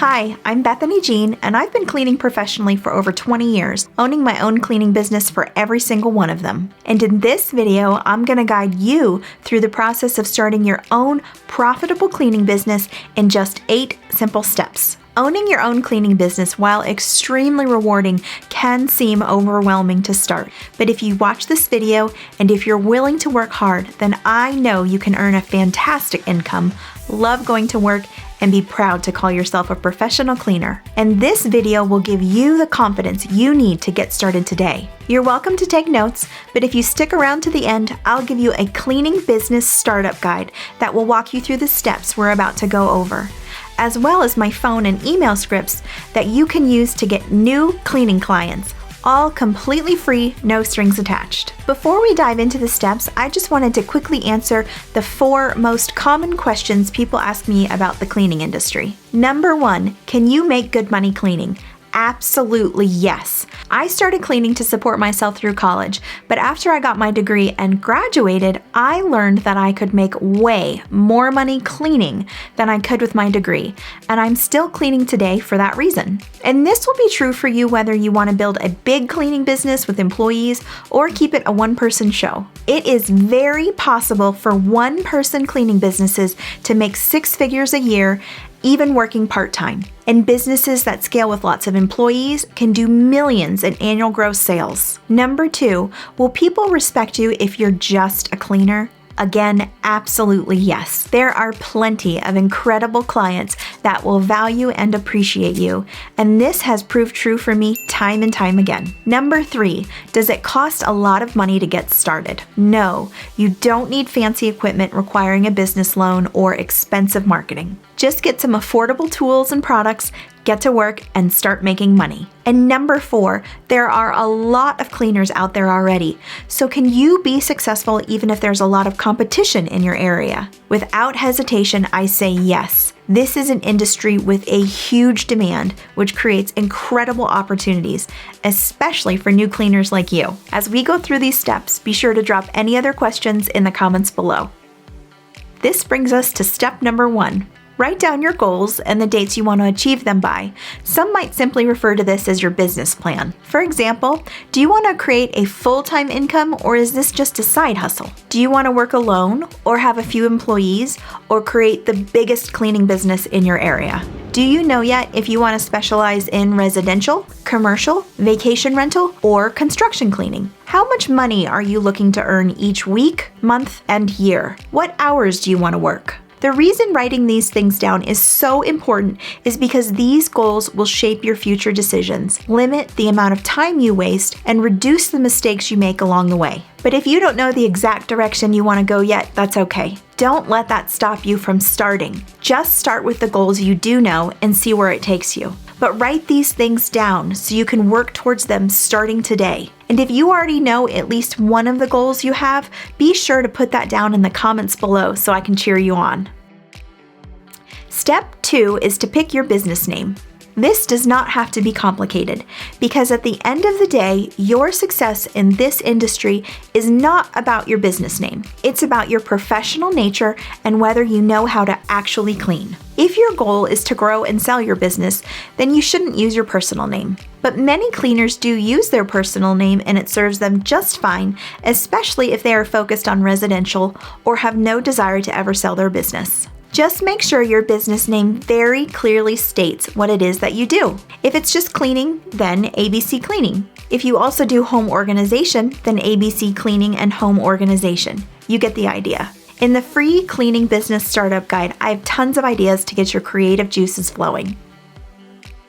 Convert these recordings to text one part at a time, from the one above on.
Hi, I'm Bethany Jean, and I've been cleaning professionally for over 20 years, owning my own cleaning business for every single one of them. And in this video, I'm going to guide you through the process of starting your own profitable cleaning business in just 8 simple steps. Owning your own cleaning business, while extremely rewarding, can seem overwhelming to start. But if you watch this video and if you're willing to work hard, then I know you can earn a fantastic income, love going to work, and be proud to call yourself a professional cleaner. And this video will give you the confidence you need to get started today. You're welcome to take notes, but if you stick around to the end, I'll give you a cleaning business startup guide that will walk you through the steps we're about to go over, as well as my phone and email scripts that you can use to get new cleaning clients, all completely free, no strings attached. Before we dive into the steps, I just wanted to quickly answer the 4 most common questions people ask me about the cleaning industry. Number 1, can you make good money cleaning? Absolutely yes. I started cleaning to support myself through college, but after I got my degree and graduated, I learned that I could make way more money cleaning than I could with my degree, and I'm still cleaning today for that reason. And this will be true for you whether you want to build a big cleaning business with employees or keep it a one-person show. It is very possible for one-person cleaning businesses to make 6 figures a year, even working part-time. And businesses that scale with lots of employees can do millions in annual gross sales. Number 2, will people respect you if you're just a cleaner? Again, absolutely yes. There are plenty of incredible clients that will value and appreciate you, and this has proved true for me time and time again. Number 3, does it cost a lot of money to get started? No, you don't need fancy equipment requiring a business loan or expensive marketing. Just get some affordable tools and products, get to work, and start making money. And number 4, there are a lot of cleaners out there already. So can you be successful even if there's a lot of competition in your area? Without hesitation, I say yes. This is an industry with a huge demand, which creates incredible opportunities, especially for new cleaners like you. As we go through these steps, be sure to drop any other questions in the comments below. This brings us to step number 1. Write down your goals and the dates you want to achieve them by. Some might simply refer to this as your business plan. For example, do you want to create a full-time income, or is this just a side hustle? Do you want to work alone or have a few employees, or create the biggest cleaning business in your area? Do you know yet if you want to specialize in residential, commercial, vacation rental, or construction cleaning? How much money are you looking to earn each week, month, and year? What hours do you want to work? The reason writing these things down is so important is because these goals will shape your future decisions, limit the amount of time you waste, and reduce the mistakes you make along the way. But if you don't know the exact direction you want to go yet, that's okay. Don't let that stop you from starting. Just start with the goals you do know and see where it takes you. But write these things down so you can work towards them starting today. And if you already know at least one of the goals you have, be sure to put that down in the comments below so I can cheer you on. Step 2 is to pick your business name. This does not have to be complicated, because at the end of the day, your success in this industry is not about your business name. It's about your professional nature and whether you know how to actually clean. If your goal is to grow and sell your business, then you shouldn't use your personal name. But many cleaners do use their personal name, and it serves them just fine, especially if they are focused on residential or have no desire to ever sell their business. Just make sure your business name very clearly states what it is that you do. If it's just cleaning, then ABC Cleaning. If you also do home organization, then ABC Cleaning and Home Organization. You get the idea. In the free cleaning business startup guide, I have tons of ideas to get your creative juices flowing.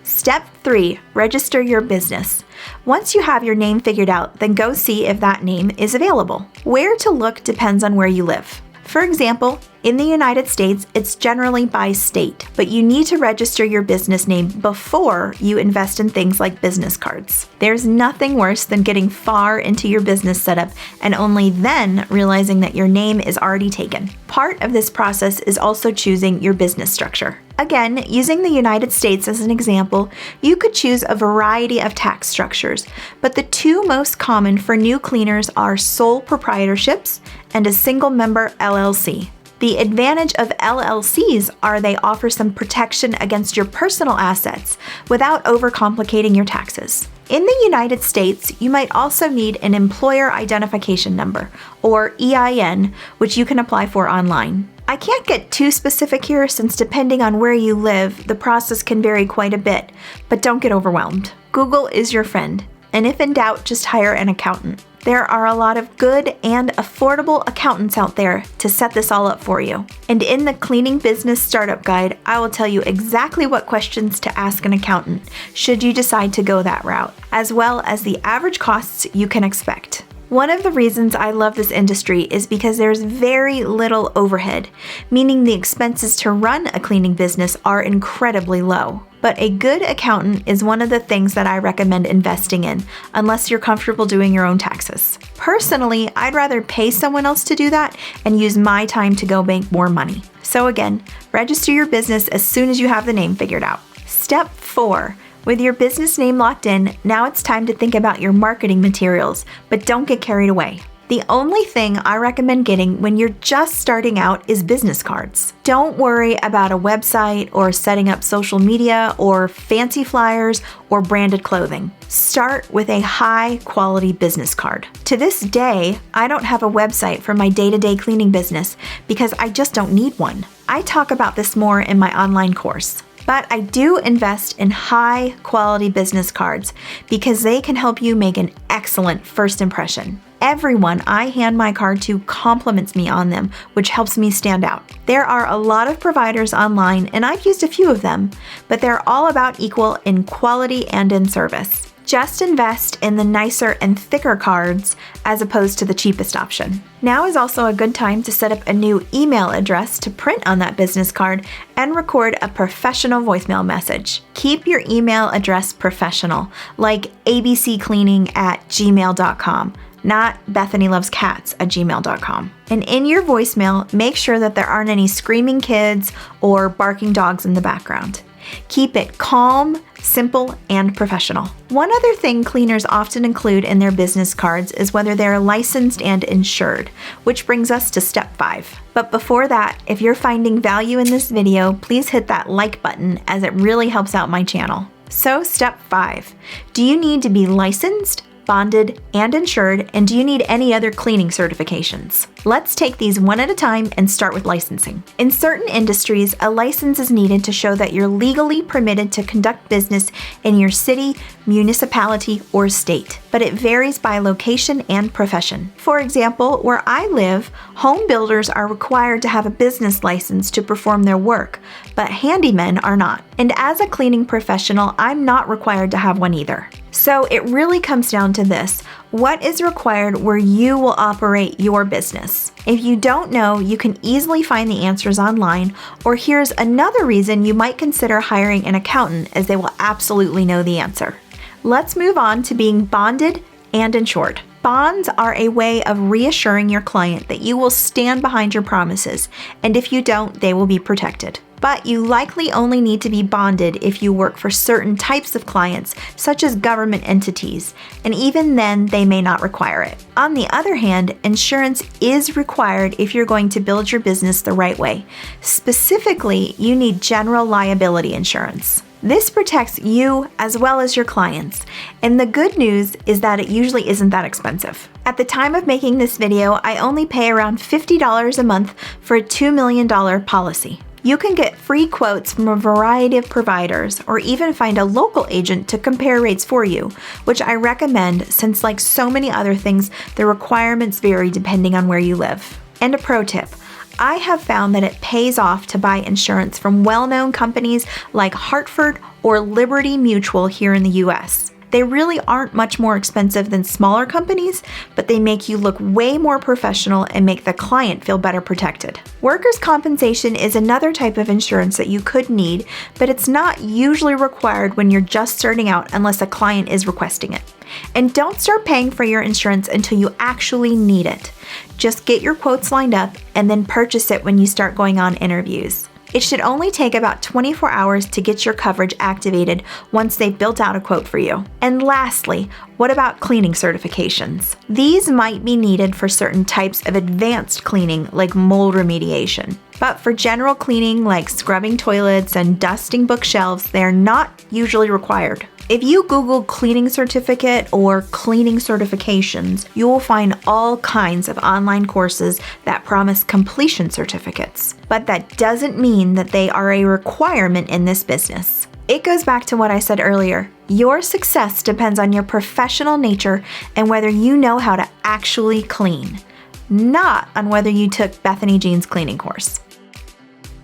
Step 3, register your business. Once you have your name figured out, then go see if that name is available. Where to look depends on where you live. For example, in the United States, it's generally by state, but you need to register your business name before you invest in things like business cards. There's nothing worse than getting far into your business setup and only then realizing that your name is already taken. Part of this process is also choosing your business structure. Again, using the United States as an example, you could choose a variety of tax structures, but the 2 most common for new cleaners are sole proprietorships and a single member LLC. The advantage of LLCs are they offer some protection against your personal assets without overcomplicating your taxes. In the United States, you might also need an employer identification number, or EIN, which you can apply for online. I can't get too specific here since depending on where you live, the process can vary quite a bit, but don't get overwhelmed. Google is your friend, and if in doubt, just hire an accountant. There are a lot of good and affordable accountants out there to set this all up for you. And in the Cleaning Business Startup Guide, I will tell you exactly what questions to ask an accountant should you decide to go that route, as well as the average costs you can expect. One of the reasons I love this industry is because there's very little overhead, meaning the expenses to run a cleaning business are incredibly low. But a good accountant is one of the things that I recommend investing in, unless you're comfortable doing your own taxes. Personally, I'd rather pay someone else to do that and use my time to go make more money. So again, register your business as soon as you have the name figured out. Step 4. With your business name locked in, now it's time to think about your marketing materials, but don't get carried away. The only thing I recommend getting when you're just starting out is business cards. Don't worry about a website or setting up social media or fancy flyers or branded clothing. Start with a high-quality business card. To this day, I don't have a website for my day-to-day cleaning business because I just don't need one. I talk about this more in my online course. But I do invest in high-quality business cards because they can help you make an excellent first impression. Everyone I hand my card to compliments me on them, which helps me stand out. There are a lot of providers online, and I've used a few of them, but they're all about equal in quality and in service. Just invest in the nicer and thicker cards as opposed to the cheapest option. Now is also a good time to set up a new email address to print on that business card and record a professional voicemail message. Keep your email address professional, like abccleaning@gmail.com. not BethanyLovesCats@gmail.com. And in your voicemail, make sure that there aren't any screaming kids or barking dogs in the background. Keep it calm, simple, and professional. One other thing cleaners often include in their business cards is whether they're licensed and insured, which brings us to step 5. But before that, if you're finding value in this video, please hit that like button as it really helps out my channel. So step 5, do you need to be licensed, bonded, and insured, and do you need any other cleaning certifications? Let's take these one at a time and start with licensing. In certain industries, a license is needed to show that you're legally permitted to conduct business in your city, municipality, or state, but it varies by location and profession. For example, where I live, home builders are required to have a business license to perform their work, but handymen are not. And as a cleaning professional, I'm not required to have one either. So it really comes down to this: what is required where you will operate your business? If you don't know, you can easily find the answers online, or here's another reason you might consider hiring an accountant, as they will absolutely know the answer. Let's move on to being bonded and insured. Bonds are a way of reassuring your client that you will stand behind your promises, and if you don't, they will be protected. But you likely only need to be bonded if you work for certain types of clients, such as government entities, and even then, they may not require it. On the other hand, insurance is required if you're going to build your business the right way. Specifically, you need general liability insurance. This protects you as well as your clients, and the good news is that it usually isn't that expensive. At the time of making this video, I only pay around $50 a month for a $2 million policy. You can get free quotes from a variety of providers, or even find a local agent to compare rates for you, which I recommend since, like so many other things, the requirements vary depending on where you live. And a pro tip: I have found that it pays off to buy insurance from well-known companies like Hartford or Liberty Mutual here in the US. They really aren't much more expensive than smaller companies, but they make you look way more professional and make the client feel better protected. Workers' compensation is another type of insurance that you could need, but it's not usually required when you're just starting out unless a client is requesting it. And don't start paying for your insurance until you actually need it. Just get your quotes lined up and then purchase it when you start going on interviews. It should only take about 24 hours to get your coverage activated once they've built out a quote for you. And lastly, what about cleaning certifications? These might be needed for certain types of advanced cleaning like mold remediation. But for general cleaning like scrubbing toilets and dusting bookshelves, they're not usually required. If you Google cleaning certificate or cleaning certifications, you will find all kinds of online courses that promise completion certificates. But that doesn't mean that they are a requirement in this business. It goes back to what I said earlier. Your success depends on your professional nature and whether you know how to actually clean, not on whether you took Bethany Jean's cleaning course.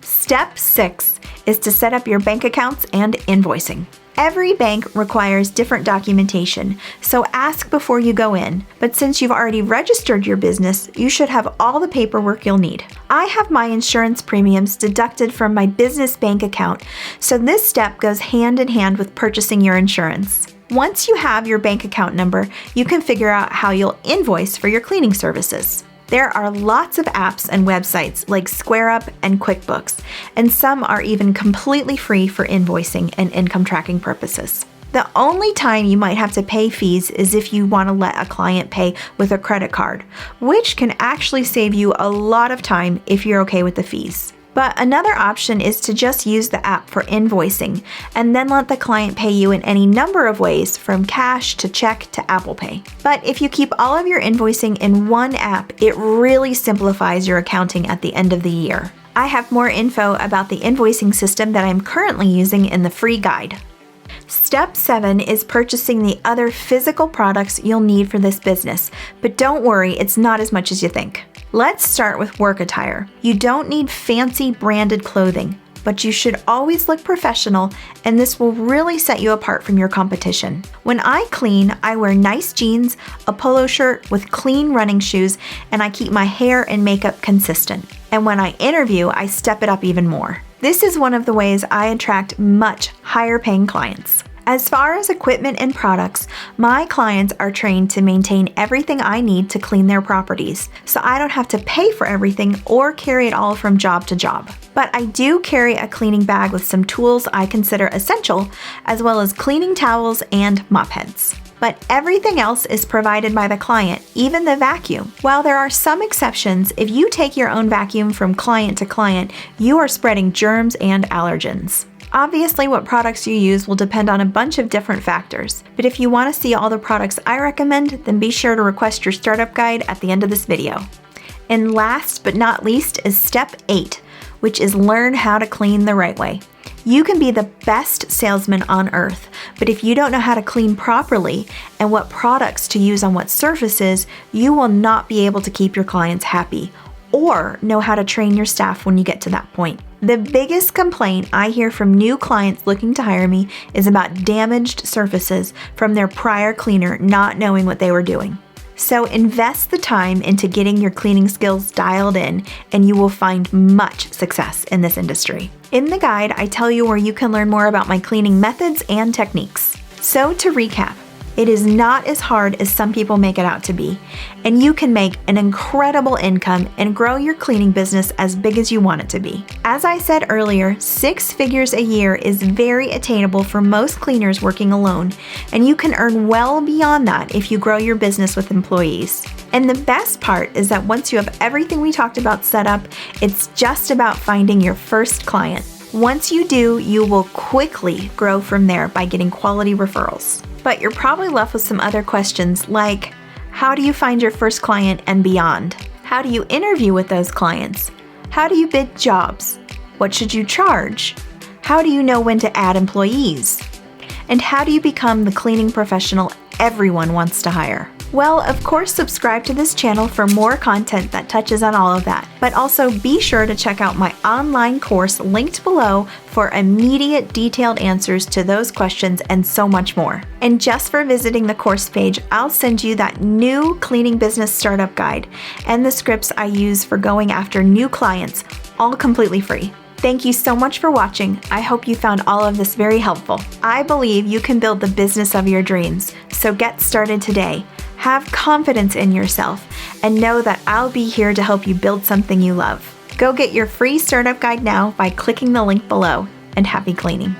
Step 6 is to set up your bank accounts and invoicing. Every bank requires different documentation, so ask before you go in. But since you've already registered your business, you should have all the paperwork you'll need. I have my insurance premiums deducted from my business bank account, so this step goes hand in hand with purchasing your insurance. Once you have your bank account number, you can figure out how you'll invoice for your cleaning services. There are lots of apps and websites like SquareUp and QuickBooks, and some are even completely free for invoicing and income tracking purposes. The only time you might have to pay fees is if you want to let a client pay with a credit card, which can actually save you a lot of time if you're okay with the fees. But another option is to just use the app for invoicing and then let the client pay you in any number of ways, from cash to check to Apple Pay. But if you keep all of your invoicing in one app, it really simplifies your accounting at the end of the year. I have more info about the invoicing system that I'm currently using in the free guide. Step 7 is purchasing the other physical products you'll need for this business, but don't worry, it's not as much as you think. Let's start with work attire. You don't need fancy branded clothing, but you should always look professional, and this will really set you apart from your competition. When I clean, I wear nice jeans, a polo shirt with clean running shoes, and I keep my hair and makeup consistent. And when I interview, I step it up even more. This is one of the ways I attract much higher paying clients. As far as equipment and products, my clients are trained to maintain everything I need to clean their properties, so I don't have to pay for everything or carry it all from job to job. But I do carry a cleaning bag with some tools I consider essential, as well as cleaning towels and mop heads. But everything else is provided by the client, even the vacuum. While there are some exceptions, if you take your own vacuum from client to client, you are spreading germs and allergens. Obviously, what products you use will depend on a bunch of different factors, but if you want to see all the products I recommend, then be sure to request your startup guide at the end of this video. And last but not least is step 8, which is learn how to clean the right way. You can be the best salesman on earth, but if you don't know how to clean properly and what products to use on what surfaces, you will not be able to keep your clients happy or know how to train your staff when you get to that point. The biggest complaint I hear from new clients looking to hire me is about damaged surfaces from their prior cleaner not knowing what they were doing. So invest the time into getting your cleaning skills dialed in, and you will find much success in this industry. In the guide, I tell you where you can learn more about my cleaning methods and techniques. So to recap, it is not as hard as some people make it out to be, and you can make an incredible income and grow your cleaning business as big as you want it to be. As I said earlier, 6 figures a year is very attainable for most cleaners working alone, and you can earn well beyond that if you grow your business with employees. And the best part is that once you have everything we talked about set up, it's just about finding your first client. Once you do, you will quickly grow from there by getting quality referrals. But you're probably left with some other questions like, how do you find your first client and beyond? How do you interview with those clients? How do you bid jobs? What should you charge? How do you know when to add employees? And how do you become the cleaning professional everyone wants to hire? Well, of course, subscribe to this channel for more content that touches on all of that. But also be sure to check out my online course linked below for immediate detailed answers to those questions and so much more. And just for visiting the course page, I'll send you that new cleaning business startup guide and the scripts I use for going after new clients, all completely free. Thank you so much for watching. I hope you found all of this very helpful. I believe you can build the business of your dreams, so get started today. Have confidence in yourself and know that I'll be here to help you build something you love. Go get your free startup guide now by clicking the link below, and happy cleaning!